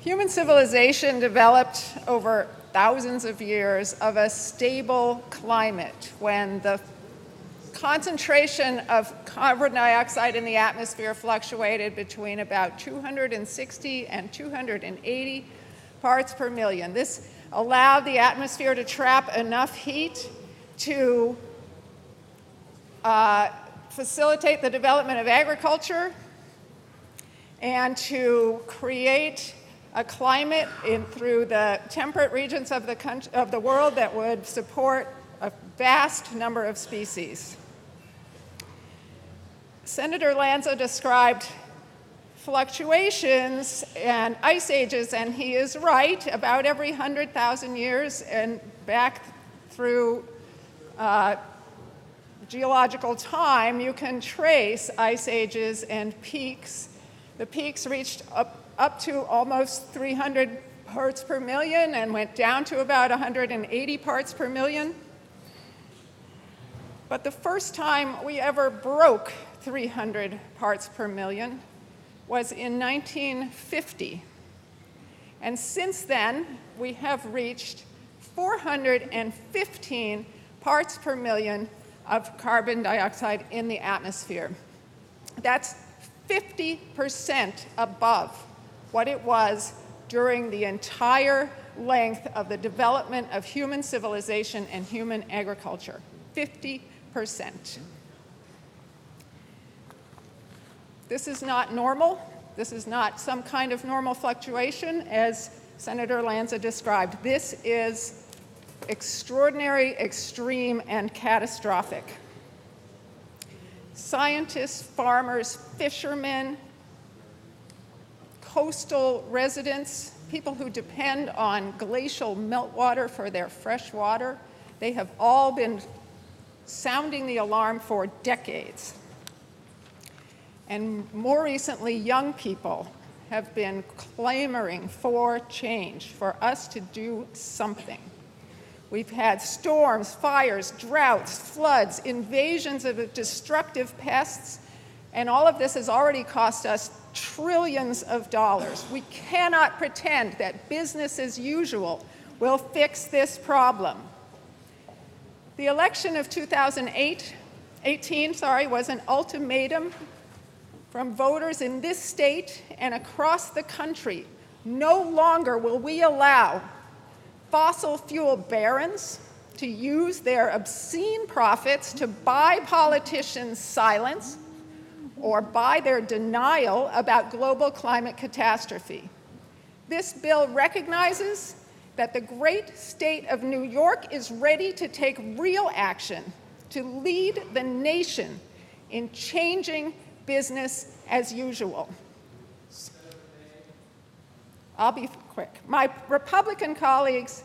Human civilization developed over thousands of years of a stable climate when the concentration of carbon dioxide in the atmosphere fluctuated between about 260 and 280 parts per million. This allowed the atmosphere to trap enough heat to facilitate the development of agriculture and to create a climate through the temperate regions of the world that would support a vast number of species. Senator Lanza described fluctuations and ice ages, and he is right. About every 100,000 years and back through geological time, you can trace ice ages and peaks. The peaks reached up to almost 300 parts per million and went down to about 180 parts per million. But the first time we ever broke 300 parts per million was in 1950. And since then, we have reached 415 parts per million of carbon dioxide in the atmosphere. That's 50% above what it was during the entire length of the development of human civilization and human agriculture. 50%. This is not normal. This is not some kind of normal fluctuation, as Senator Lanza described. This is extraordinary, extreme, and catastrophic. Scientists, farmers, fishermen, coastal residents, people who depend on glacial meltwater for their fresh water, they have all been sounding the alarm for decades. And more recently, young people have been clamoring for change, for us to do something. We've had storms, fires, droughts, floods, invasions of destructive pests, and all of this has already cost us trillions of dollars. We cannot pretend that business as usual will fix this problem. The election of 2018 was an ultimatum from voters in this state and across the country. No longer will we allow fossil fuel barons to use their obscene profits to buy politicians' silence or buy their denial about global climate catastrophe. This bill recognizes that the great state of New York is ready to take real action to lead the nation in changing business as usual. I'll be quick. My Republican colleagues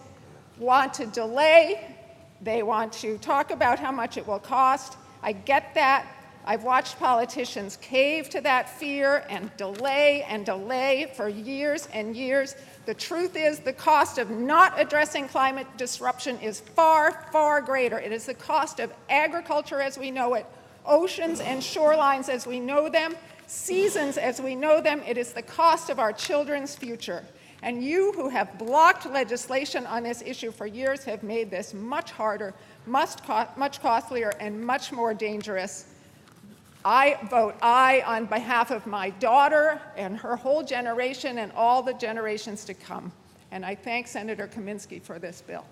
want to delay. They want to talk about how much it will cost. I get that. I've watched politicians cave to that fear and delay for years and years. The truth is the cost of not addressing climate disruption is far, far greater. It is the cost of agriculture as we know it, oceans and shorelines as we know them, seasons as we know them. It is the cost of our children's future. And you who have blocked legislation on this issue for years have made this much harder, much costlier, and much more dangerous. I vote aye on behalf of my daughter and her whole generation and all the generations to come. And I thank Senator Kaminsky for this bill.